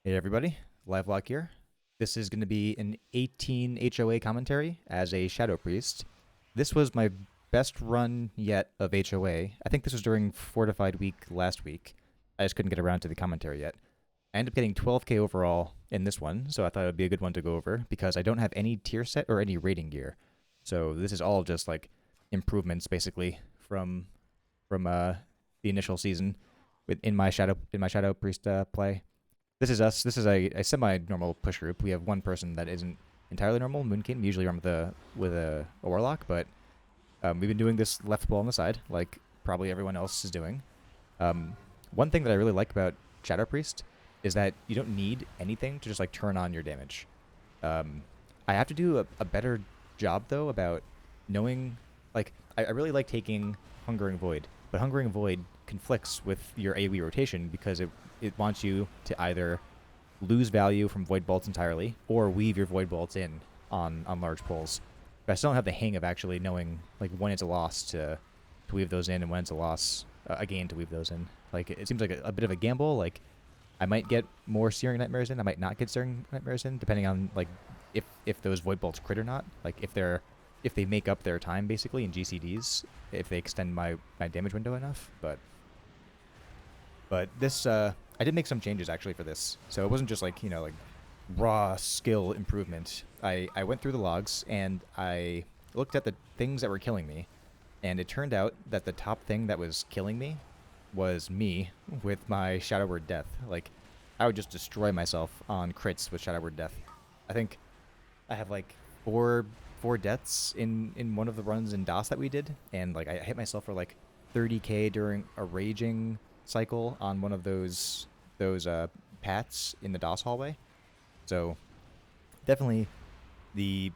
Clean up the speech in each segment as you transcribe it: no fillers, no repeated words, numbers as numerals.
Hey everybody, Livelock here. This is going to be an 18 HOA commentary as a Shadow Priest. This was my best run yet of HOA. I think this was during Fortified Week last week. I just couldn't get around to the commentary yet. I ended up getting 12k overall in this one, so I thought it would be a good one to go over because I don't have any tier set or any rating gear. So this is all just like improvements basically from the initial season in my Shadow Priest play. This is us. This is a semi-normal push group. We have one person that isn't entirely normal, Moonkin. We usually run with a Warlock, but we've been doing this left pull on the side, like probably everyone else is doing. One thing that I really like about Shadow Priest is that you don't need anything to just like turn on your damage. Um, I have to do a better job though about knowing. Like I really like taking Hungering Void, but Hungering Void conflicts with your AoE rotation because it wants you to either lose value from Void Bolts entirely or weave your Void Bolts in on large pulls. But I still don't have the hang of actually knowing like when it's a loss to weave those in and when it's a loss a gain to weave those in. Like it seems like a bit of a gamble. Like I might get more Searing Nightmares in. I might not get Searing Nightmares in, depending on like if those Void Bolts crit or not. Like if they make up their time basically in GCDs, if they extend my damage window enough. But this I did make some changes actually for this, so it wasn't just like like raw skill improvement. I went through the logs and I looked at the things that were killing me, and it turned out that the top thing that was killing me was me with my Shadow Word Death. Like, I would just destroy myself on crits with Shadow Word Death. I think I have like four deaths in one of the runs in DOS that we did, and like I hit myself for like 30k during a raging cycle on one of those pats in the DOS hallway. So definitely the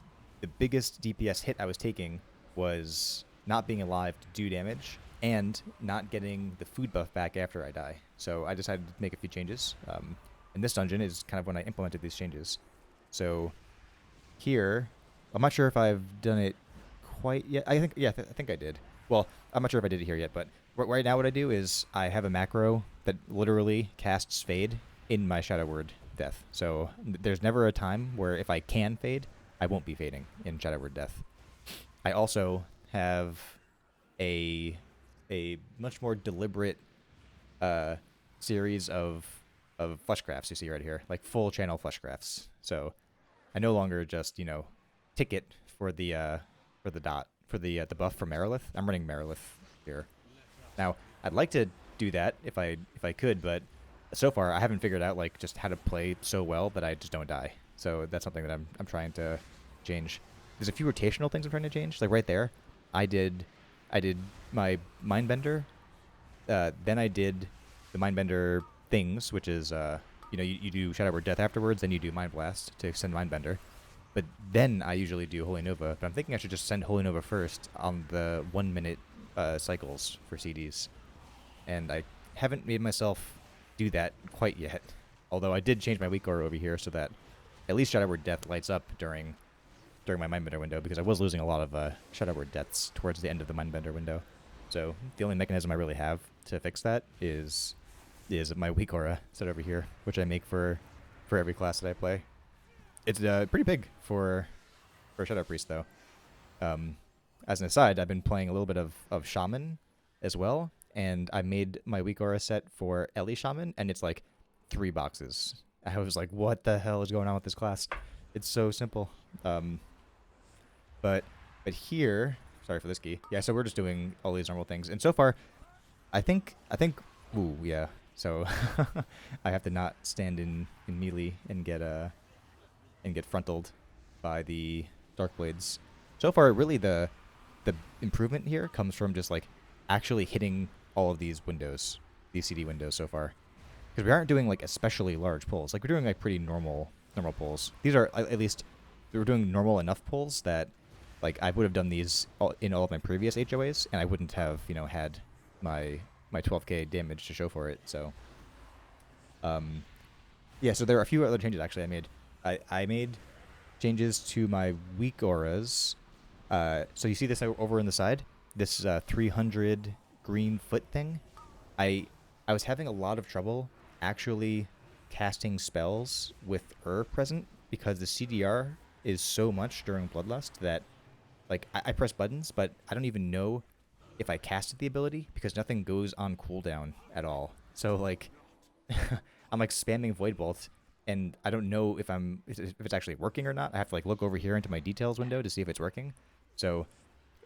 biggest DPS hit I was taking was not being alive to do damage and not getting the food buff back after I die. So I decided to make a few changes. And this dungeon is kind of when I implemented these changes. So here, I'm not sure if I've done it quite yet. I think yeah, I think I did. Well, I'm not sure if I did it here yet, but right now what I do is I have a macro that literally casts fade in my Shadow Word Death. So there's never a time where if I can fade, I won't be fading in Shadow Word Death. I also have a a much more deliberate uh, series of fleshcrafts you see right here, like full channel fleshcrafts. So I no longer just ticket for the dot for the buff for Merilith. I'm running Merilith here now. I'd like to do that if I could, but so far I haven't figured out like just how to play so well that I just don't die. So that's something that I'm trying to change. There's a few rotational things I'm trying to change. Like right there, I did I did my Mindbender, then I did the Mindbender things, which is you do Shadow Word Death afterwards, then you do Mind Blast to extend Mindbender. But then I usually do Holy Nova. But I'm thinking I should just send Holy Nova first on the 1 minute cycles for CDs. And I haven't made myself do that quite yet. Although I did change my weak aura over here so that at least Shadow Word Death lights up during my Mindbender window, because I was losing a lot of Shadow Word Deaths towards the end of the Mindbender window. So the only mechanism I really have to fix that is my weak aura set over here, which I make for every class that I play. It's pretty big for Shadow Priest though. Um, as an aside, I've been playing a little bit of Shaman as well, and I made my weak aura set for Ellie Shaman, and it's like 3 boxes. I was like, what the hell is going on with this class? It's so simple. Um, but but here, sorry for this key. Yeah, so we're just doing all these normal things, and so far, I think. Ooh, yeah. So I have to not stand in melee and get frontaled by the Dark Blades. So far, really the improvement here comes from just like actually hitting all of these windows, these CD windows so far, because we aren't doing like especially large pulls. Like we're doing like pretty normal pulls. These are at least we were doing normal enough pulls that like I would have done these in all of my previous HOAs, and I wouldn't have had my 12k damage to show for it. So um, yeah, so there are a few other changes actually I made. I made changes to my weak auras. So you see this over in the side, this 300 green foot thing. I I was having a lot of trouble actually casting spells with present because the CDR is so much during Bloodlust that like I press buttons, but I don't even know if I casted the ability because nothing goes on cooldown at all. So like I'm like spamming Void Bolt and I don't know if it's actually working or not. I have to like look over here into my details window to see if it's working. So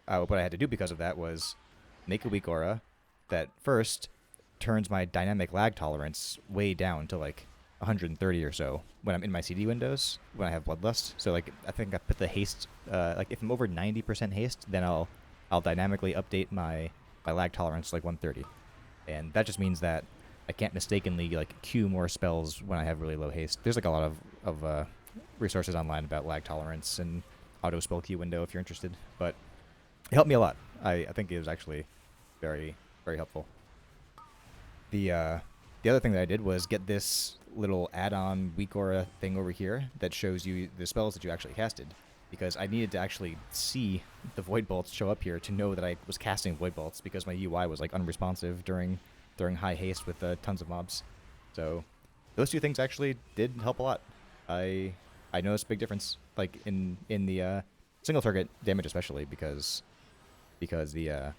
what I had to do because of that was make a weak aura that first turns my dynamic lag tolerance way down to like 130 or so when I'm in my CD windows when I have Bloodlust. So like I think I put the haste like if I'm over 90% haste, then I'll dynamically update my lag tolerance to like 130, and that just means that I can't mistakenly like queue more spells when I have really low haste. There's like a lot of resources online about lag tolerance and auto spell queue window if you're interested, but it helped me a lot. I think it was actually very, very helpful. The other thing that I did was get this little add-on weak aura thing over here that shows you the spells that you actually casted, because I needed to actually see the Void Bolts show up here to know that I was casting Void Bolts because my UI was like unresponsive during high haste with tons of mobs. So those two things actually did help a lot. I noticed a big difference, like in the single target damage especially because the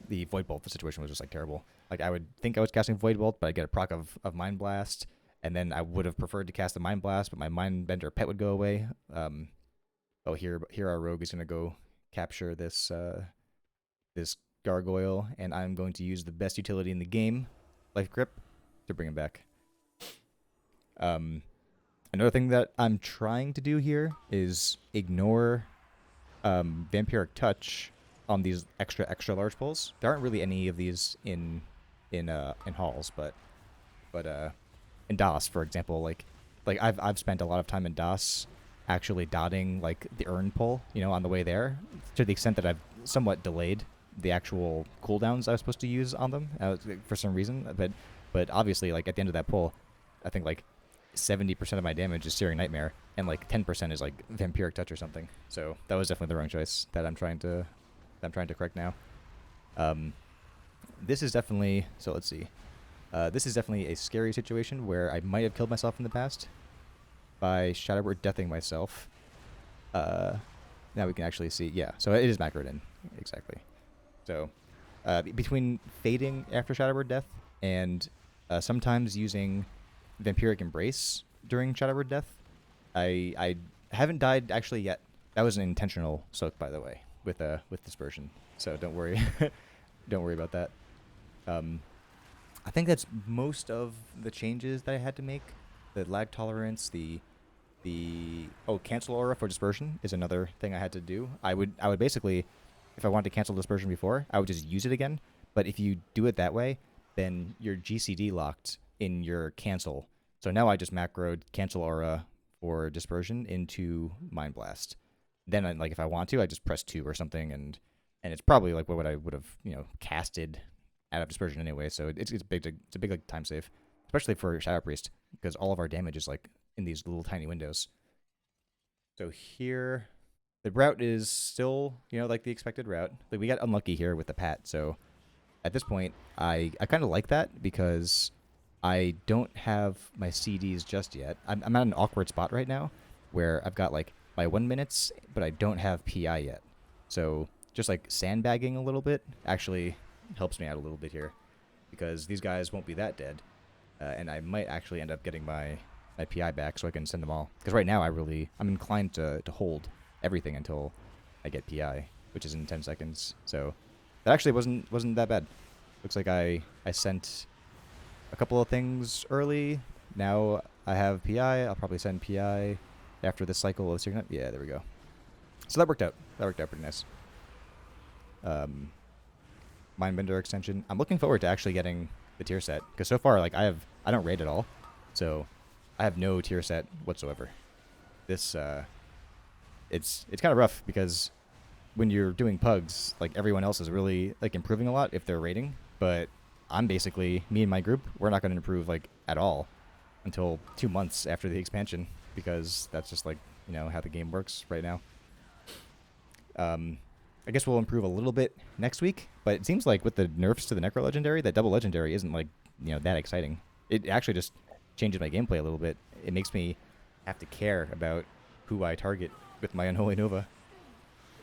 Void Bolt situation was just like terrible. Like I would think I was casting Void Bolt, but I'd get a proc of Mind Blast, and then I would have preferred to cast the Mind Blast, but my Mind Bender pet would go away. Oh, here our rogue is gonna go capture this this gargoyle, and I'm going to use the best utility in the game, Life Grip, to bring him back. Another thing that I'm trying to do here is ignore Vampiric Touch on these extra large pulls. There aren't really any of these in halls, but in DOS, for example, like I've spent a lot of time in DOS actually dotting like the urn pull, on the way there, to the extent that I've somewhat delayed the actual cooldowns I was supposed to use on them for some reason. But obviously, like at the end of that pull, I think like 70% of my damage is Searing Nightmare, and like 10% is like Vampiric Touch or something. So that was definitely the wrong choice that I'm trying to correct now. This is definitely, so let's see. This is definitely a scary situation where I might have killed myself in the past by Shadowword Deathing myself. Now we can actually see, yeah, so it is macroed in, exactly. So between fading after Shadowword Death and sometimes using Vampiric Embrace during Shadowword Death, I haven't died actually yet. That was an intentional soak, by the way, with Dispersion. So don't worry, don't worry about that. I think that's most of the changes that I had to make. The lag tolerance, the cancel aura for Dispersion is another thing I had to do. I would basically, if I wanted to cancel Dispersion before, I would just use it again. But if you do it that way, then you're GCD locked in your cancel. So now I just macroed cancel aura for Dispersion into Mind Blast. Then if I want to, I just press 2 or something, and it's probably like what I would have casted out of Dispersion anyway. So it's a big like time save, especially for Shadow Priest, because all of our damage is like in these little tiny windows. So here, the route is still like the expected route. Like we got unlucky here with the Pat. So at this point, I kind of like that because I don't have my CDs just yet. I'm at an awkward spot right now where I've got like my 1 minutes, but I don't have PI yet. So just like sandbagging a little bit actually helps me out a little bit here, because these guys won't be that dead, and I might actually end up getting my PI back so I can send them all. Because right now I'm inclined to hold everything until I get PI, which is in 10 seconds. So that actually wasn't that bad. Looks like I sent a couple of things early. Now I have PI. I'll probably send PI after this cycle of Signet. Yeah, there we go. So that worked out. That worked out pretty nice. Mindbender extension. I'm looking forward to actually getting the tier set, because so far like I don't raid at all, so I have no tier set whatsoever. This it's kind of rough because when you're doing pugs, like everyone else is really like improving a lot if they're raiding, but I'm basically, me and my group, we're not going to improve like at all until 2 months after the expansion, because that's just like how the game works right now. I guess we'll improve a little bit next week, but it seems like with the nerfs to the Necro Legendary, that double Legendary isn't like that exciting. It actually just changes my gameplay a little bit. It makes me have to care about who I target with my Unholy Nova.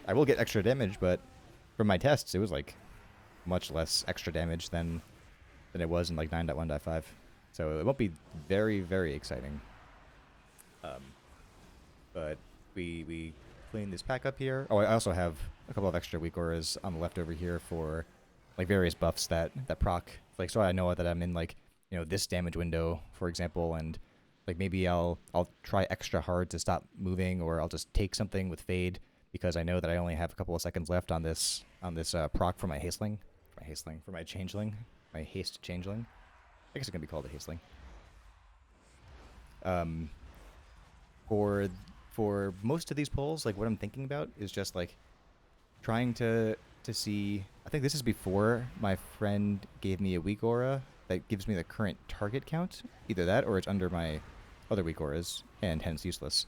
I will get extra damage, but from my tests, it was like much less extra damage than it was in like 9.1.5. So it won't be very, very exciting. But we clean this pack up here. Oh, I also have a couple of extra weak auras on the left over here for like various buffs that proc. Like, so I know that I'm in like, you know, this damage window, for example, and like maybe I'll try extra hard to stop moving, or I'll just take something with fade because I know that I only have a couple of seconds left on this proc for my hasteling, for my changeling, my haste changeling. I guess it can be called a hasteling. For most of these pulls, like what I'm thinking about is just like trying to see. I think this is before my friend gave me a weak aura that gives me the current target count. Either that or it's under my other weak auras and hence useless.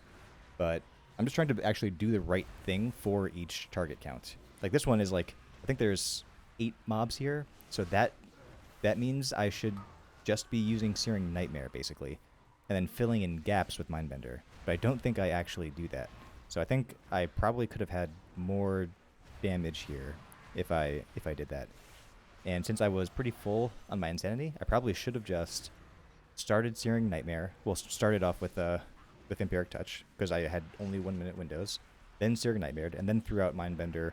But I'm just trying to actually do the right thing for each target count. Like this one is like, I think there's 8 mobs here, so that means I should just be using Searing Nightmare basically, and then filling in gaps with Mindbender. But I don't think I actually do that. So I think I probably could have had more damage here if I did that. And since I was pretty full on my Insanity, I probably should have just started Searing Nightmare. Well, started off with Empiric Touch, because I had only 1 minute windows, then Searing Nightmared, and then threw out Mindbender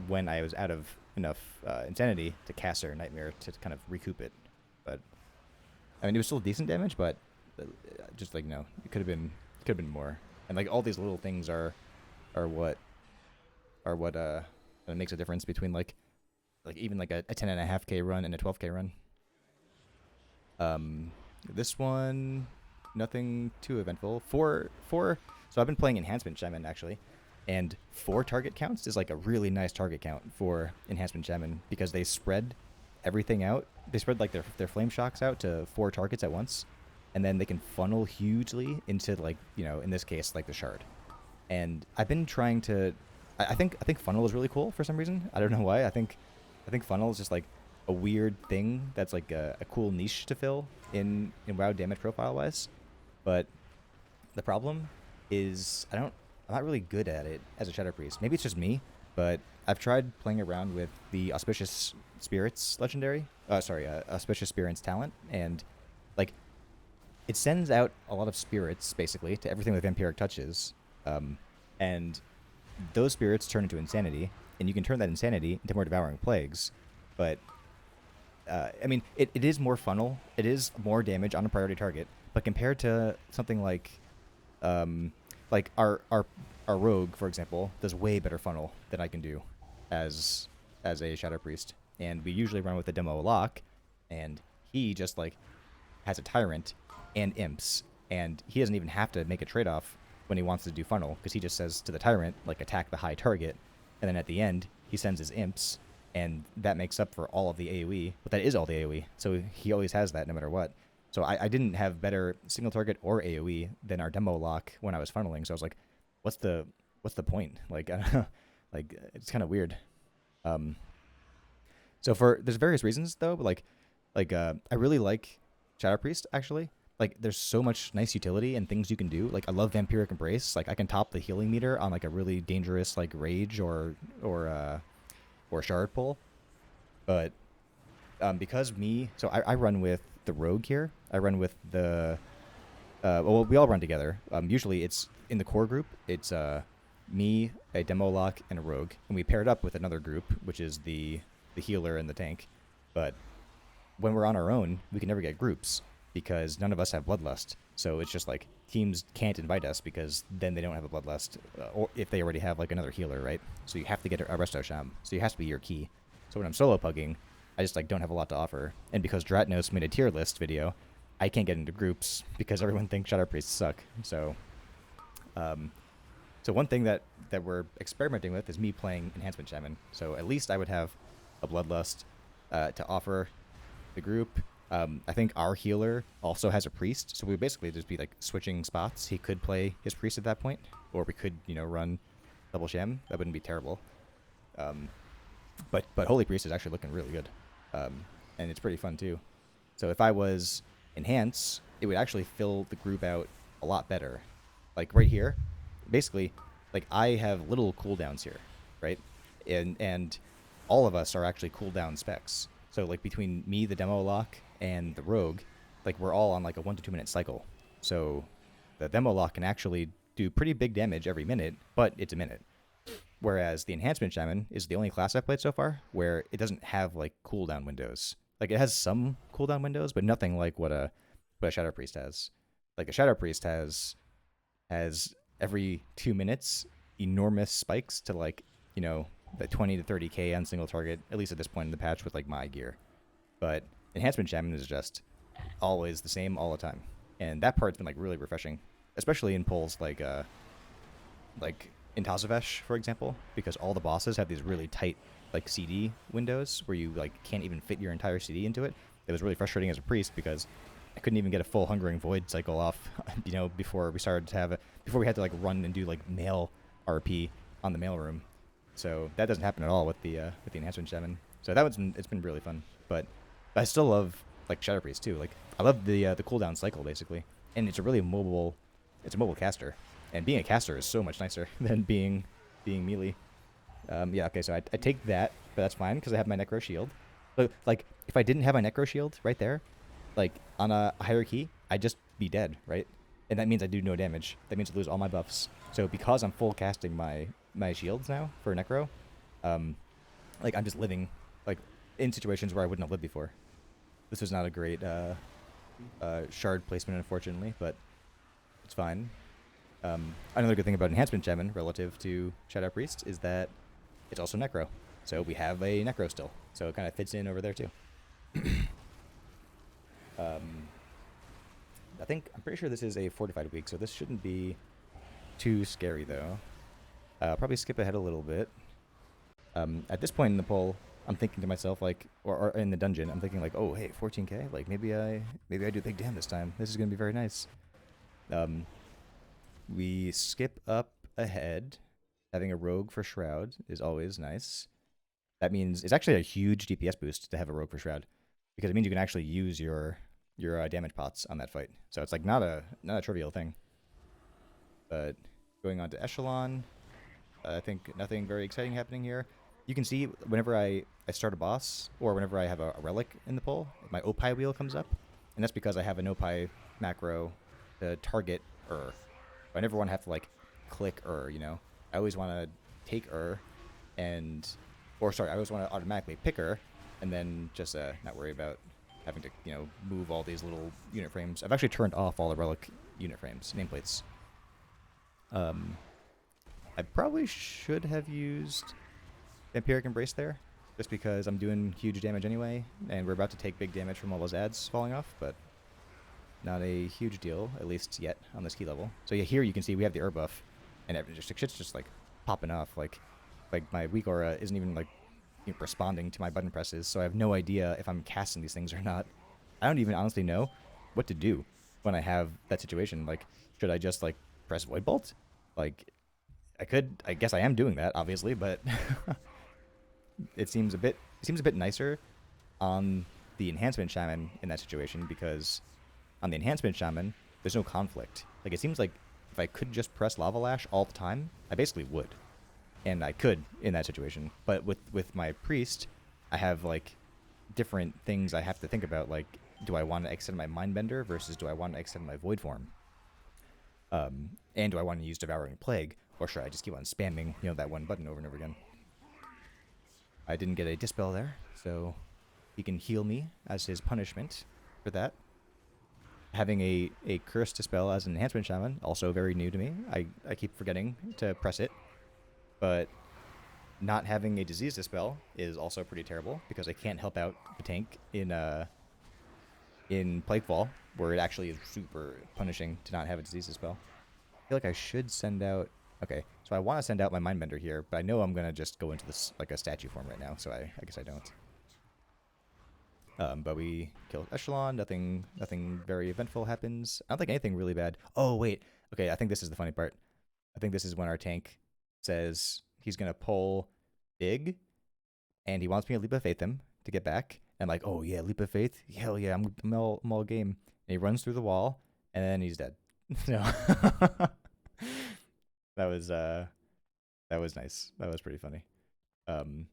when I was out of enough Insanity to cast Searing Nightmare to kind of recoup it. But I mean, it was still decent damage, but just like, no, it could have been more. And like all these little things are what makes a difference between like even like a 10.5k run and a 12k run. This one, nothing too eventful. So I've been playing Enhancement Shaman actually, and 4 target counts is like a really nice target count for Enhancement Shaman because they spread everything out. They spread like their flame shocks out to 4 targets at once, and then they can funnel hugely into like, you know, in this case like the shard. And I've been trying to, I think funnel is really cool for some reason. I don't know why. I think funnel is just like a weird thing that's like a cool niche to fill in WoW damage profile wise. But the problem is I'm not really good at it as a Shadow Priest. Maybe it's just me, but I've tried playing around with the Auspicious Spirits legendary. Auspicious Spirits talent, and like it sends out a lot of spirits basically to everything that Vampiric touches, and those spirits turn into Insanity, and you can turn that Insanity into more Devouring Plagues. But I mean, it is more funnel. It is more damage on a priority target. But compared to something like our rogue, for example, does way better funnel than I can do as a Shadow Priest. And we usually run with a demo lock, and he just like has a tyrant and imps, and he doesn't even have to make a trade-off when he wants to do funnel, because he just says to the tyrant, like, attack the high target, and then at the end he sends his imps, and that makes up for all of the AoE. But that is all the AoE, so he always has that no matter what. So I didn't have better single target or AoE than our demo lock when I was funneling. So I was like, what's the point? Like, I don't know. Like, it's kind of weird. So there's various reasons though, but I really like Shadow Priest actually. Like, there's so much nice utility and things you can do. Like, I love Vampiric Embrace. Like, I can top the healing meter on like a really dangerous like rage or shard pull. But because so I run with the rogue here. I run with the well, we all run together. Usually it's in the core group. It's me, a demo lock, and a rogue, and we paired up with another group, which is the healer and the tank. But when we're on our own, we can never get groups because none of us have Bloodlust. So it's just like teams can't invite us because then they don't have a Bloodlust, or if they already have like another healer, right? So you have to get a Resto Sham. So it has to be your key. So when I'm solo pugging, I just like don't have a lot to offer. And because Dratnos made a tier list video, I can't get into groups because everyone thinks Shadow Priests suck. So one thing that we're experimenting with is me playing Enhancement Shaman. So at least I would have a Bloodlust to offer the group. I think our healer also has a priest, so we would basically just be like switching spots. He could play his priest at that point, or we could, run double sham. That wouldn't be terrible. But Holy Priest is actually looking really good, and it's pretty fun too. So if I was Enhance, it would actually fill the group out a lot better. Like right here, basically, like I have little cooldowns here, right? And all of us are actually cooldown specs. So like between me, the demo lock, and the rogue, like we're all on like a 1 to 2 minute cycle. So the demo lock can actually do pretty big damage every minute, but it's a minute. Whereas the enhancement shaman is the only class I've played so far where it doesn't have like cooldown windows. Like it has some cooldown windows, but nothing like what a shadow priest has. Like a shadow priest has every 2 minutes enormous spikes to like the 20 to 30k on single target. At least at this point in the patch with like my gear. But enhancement shaman is just always the same all the time, and that part's been like really refreshing, especially in polls like in Tazavesh, for example, because all the bosses have these really tight like CD windows where you like can't even fit your entire CD into it. It was really frustrating as a priest because I couldn't even get a full Hungering Void cycle off, before we started to have it, before we had to like run and do like mail RP on the mailroom. So that doesn't happen at all with the enhancement shaman. So it's been really fun, but I still love like Shadow Priest too. Like I love the cooldown cycle basically, and it's a mobile caster, and being a caster is so much nicer than being melee. Yeah, okay, so I take that, but that's fine because I have my Necro Shield. But like, if I didn't have my Necro Shield right there, like on a higher key, I'd just be dead, right? And that means I do no damage. That means I lose all my buffs. So because I'm full casting my shields now for Necro, um, like I'm just living like in situations where I wouldn't have lived before. This was not a great shard placement, unfortunately, but it's fine. Another good thing about Enhancement Shaman relative to Shadow Priest is that it's also Necro. So we have a Necro still. So it kind of fits in over there too. um, I'm pretty sure this is a fortified week, so this shouldn't be too scary though. Probably skip ahead a little bit. At this point in the poll, I'm thinking to myself like, or in the dungeon, I'm thinking like, oh hey, 14k, like maybe I do big damn this time. This is gonna be very nice. Um, we skip up ahead. Having a rogue for shroud is always nice. That means it's actually a huge DPS boost to have a rogue for shroud, because it means you can actually use your damage pots on that fight. So it's like not a trivial thing. But going on to echelon, I think nothing very exciting happening here. You can see whenever I start a boss or whenever I have a relic in the poll, my Opie wheel comes up, and that's because I have an Opie macro to target Ur. I never want to have to like click Ur. I always want to take Ur and, or sorry, I always want to automatically pick Ur and then just not worry about having to move all these little unit frames. I've actually turned off all the relic unit frames, nameplates. I probably should have used Vampiric Embrace there, just because I'm doing huge damage anyway, and we're about to take big damage from all those ads falling off, but not a huge deal, at least yet, on this key level. So yeah, here you can see we have the Ur buff, and shit's just like popping off. Like my weak aura isn't even like responding to my button presses, so I have no idea if I'm casting these things or not. I don't even honestly know what to do when I have that situation. Like, should I just like press Void Bolt? Like, I guess I am doing that, obviously, but it seems a bit nicer on the enhancement shaman in that situation, because on the enhancement shaman there's no conflict. Like it seems like if I could just press Lava Lash all the time, I basically would, and I could in that situation. But with my priest, I have like different things I have to think about. Like, do I want to extend my Mindbender versus do I want to extend my Void Form? And do I want to use Devouring Plague, or should I just keep on spamming that one button over and over again? I didn't get a Dispel there, so he can heal me as his punishment for that. Having a Curse Dispel as an Enhancement Shaman, also very new to me. I keep forgetting to press it, but not having a Disease Dispel is also pretty terrible, because I can't help out the tank in Plaguefall, where it actually is super punishing to not have a Disease Dispel. I feel like I should send out... Okay, so I want to send out my Mindbender here, but I know I'm going to just go into this like a statue form right now, so I guess I don't. But we kill Echelon, nothing very eventful happens. I don't think anything really bad. Oh, wait. Okay, I think this is the funny part. I think this is when our tank says he's going to pull big, and he wants me to Leap of Faith him to get back. And I'm like, oh yeah, Leap of Faith? Hell yeah, I'm all game. And he runs through the wall, and then he's dead. No. That was that was nice. That was pretty funny. Um,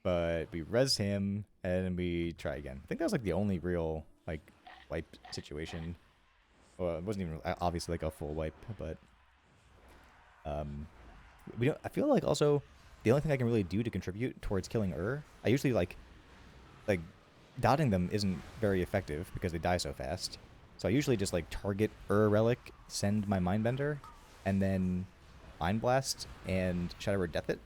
but we res him, and we try again. I think that was like the only real like wipe situation. Well, it wasn't even obviously like a full wipe, but um, we don't. I feel like also the only thing I can really do to contribute towards killing I usually like dotting them isn't very effective because they die so fast. So I usually just like target relic, send my mindbender, and then mind blast and shadow word death it,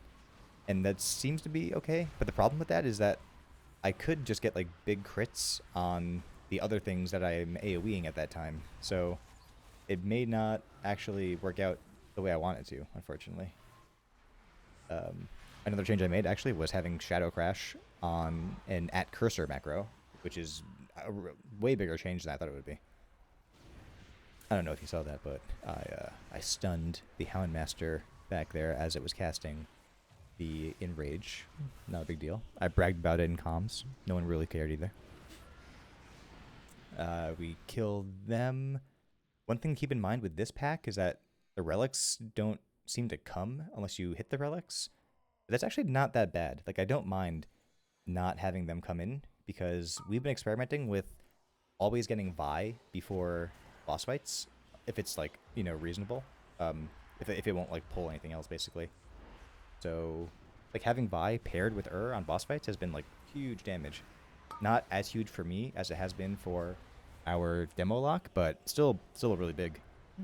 and that seems to be okay. But the problem with that is that I could just get like big crits on the other things that I'm AoEing at that time. So it may not actually work out the way I want it to, unfortunately. Um, Another change I made actually was having Shadow Crash on an at cursor macro, which is a way bigger change than I thought it would be. I don't know if you saw that, but I stunned the Houndmaster back there as it was casting the Enrage. Not a big deal. I bragged about it in comms. No one really cared either. We killed them. One thing to keep in mind with this pack is that the relics don't seem to come unless you hit the relics. But that's actually not that bad. Like, I don't mind not having them come in because we've been experimenting with always getting Vi before boss fights, if it's like, you know, reasonable. If it won't like pull anything else, basically. So like having Vi paired with on boss fights has been like huge damage. Not as huge for me as it has been for our demo lock, but still really big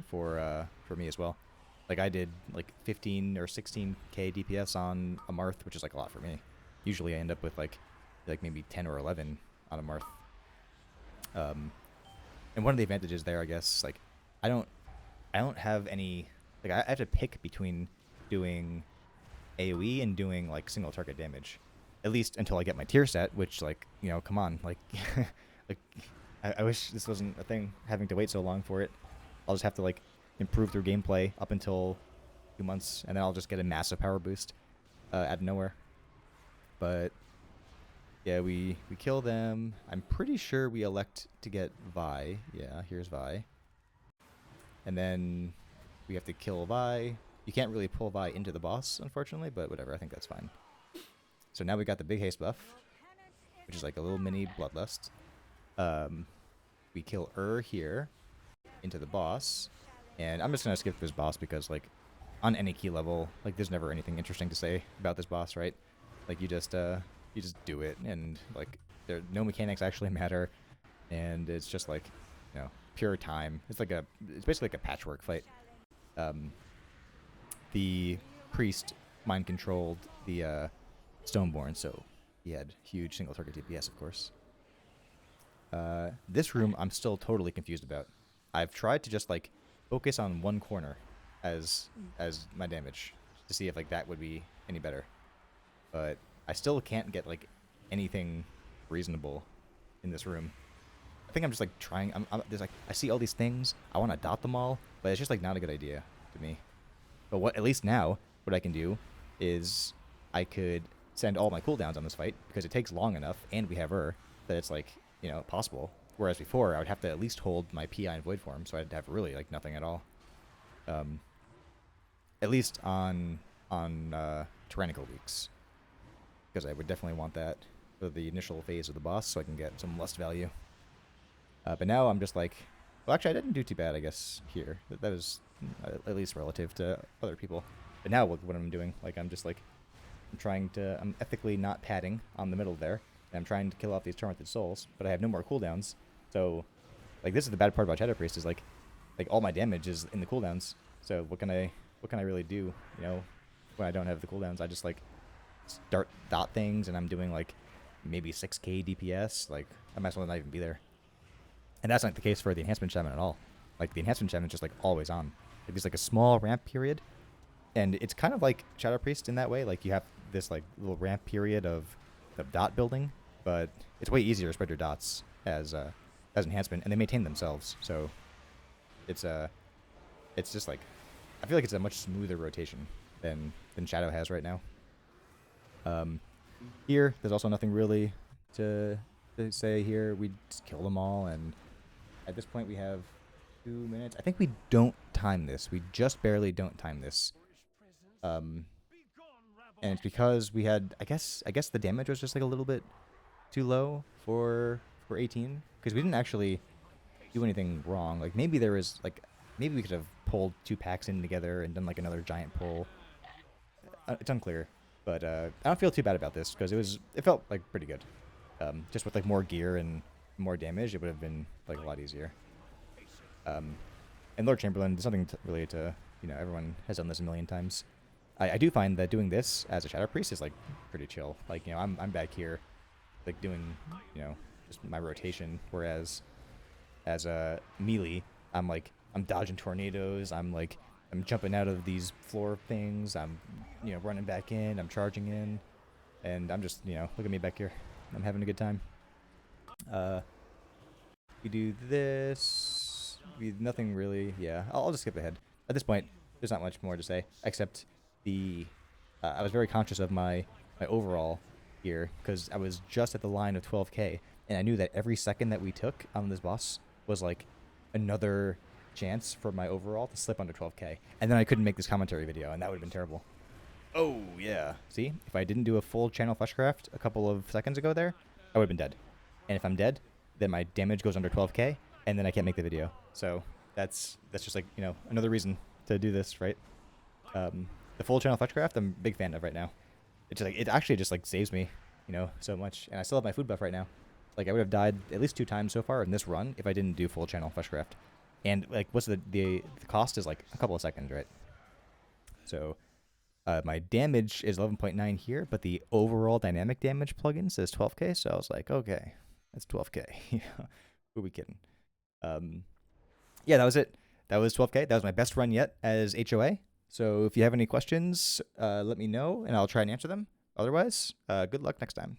for me as well. Like I did like 15 or 16k DPS on a Marth, which is like a lot for me. Usually I end up with like maybe 10 or 11 on a Marth. And one of the advantages there, I guess, like I don't have any, like I have to pick between doing AoE and doing like single target damage, at least until I get my tier set, which like, you know, come on, like like I wish this wasn't a thing, having to wait so long for it. I'll just have to like improve through gameplay up until 2 months, and then I'll just get a massive power boost out of nowhere. But yeah, we kill them. I'm pretty sure we elect to get Vi. Yeah, here's Vi. And then we have to kill Vi. You can't really pull Vi into the boss, unfortunately, but whatever, I think that's fine. So now we got the big haste buff, which is like a little mini bloodlust. We kill here into the boss, and I'm just gonna skip this boss because like on any key level, like there's never anything interesting to say about this boss, right? Like you just do it, and like no mechanics actually matter, and it's just like, you know, pure time. It's basically like a patchwork fight. The priest mind controlled the Stoneborn, so he had huge single target DPS, of course. This room I'm still totally confused about. I've tried to just like focus on one corner as my damage to see if like that would be any better, but I still can't get like anything reasonable in this room. I think I'm just like trying. There's like I see all these things. I want to dot them all, but it's just like not a good idea to me. But at least now what I can do is I could send all my cooldowns on this fight because it takes long enough, and we have that it's like, you know, possible. Whereas before I would have to at least hold my PI in void form, so I'd have really like nothing at all. At least on tyrannical weeks, because I would definitely want that for the initial phase of the boss, so I can get some lust value. But now I'm just like, well, actually I didn't do too bad, I guess, here. That was at least relative to other people. But now what I'm doing, like I'm ethically not padding on the middle there, and I'm trying to kill off these tormented souls, but I have no more cooldowns. So, like, this is the bad part about Shadow Priest, is like all my damage is in the cooldowns. So what can I really do, you know, when I don't have the cooldowns? I just like start dot things, and I'm doing like maybe 6k DPS. Like I might as well not even be there. And that's not the case for the enhancement shaman at all. Like the enhancement shaman is just like always on. Like there's like a small ramp period, and it's kind of like Shadow Priest in that way. Like you have this like little ramp period of dot building, but it's way easier to spread your dots as enhancement, and they maintain themselves. So it's just like, I feel like it's a much smoother rotation than Shadow has right now. Here, there's also nothing really to say here. We just kill them all, and At this point, we have 2 minutes. I think we don't time this. We just barely don't time this. Um, and it's because we had, I guess the damage was just like a little bit too low for 18 because we didn't actually do anything wrong. Like maybe there was like maybe we could have pulled 2 packs in together and done like another giant pull. It's unclear, but I don't feel too bad about this because it felt like pretty good. Just with like more gear and more damage, it would have been like a lot easier. And Lord Chamberlain, there's something related to, everyone has done this a million times. I do find that doing this as a Shadow Priest is like pretty chill. Like, I'm back here, like doing, just my rotation, whereas as a melee, I'm dodging tornadoes. I'm jumping out of these floor things. I'm, running back in. I'm charging in, and I'm just, look at me back here. I'm having a good time. We do this. Nothing really. Yeah, I'll just skip ahead. At this point, there's not much more to say except I was very conscious of my overall here because I was just at the line of 12k, and I knew that every second that we took on this boss was like another chance for my overall to slip under 12k, and then I couldn't make this commentary video, and that would have been terrible. Oh yeah, see, if I didn't do a full channel fleshcraft a couple of seconds ago there, I would have been dead. And if I'm dead, then my damage goes under 12k, and then I can't make the video. So that's just like, another reason to do this, right? The full channel fleshcraft I'm a big fan of right now. It's like, it actually just like saves me, so much, and I still have my food buff right now. Like I would have died at least 2 times so far in this run if I didn't do full channel fleshcraft. And like, what's the cost is like a couple of seconds, right? So my damage is 11.9 here, but the overall dynamic damage plugin says 12k. So I was like, okay, that's 12k. Who are we kidding? Yeah, that was it. That was 12k. That was my best run yet as HOA. So if you have any questions, let me know, and I'll try and answer them. Otherwise, good luck next time.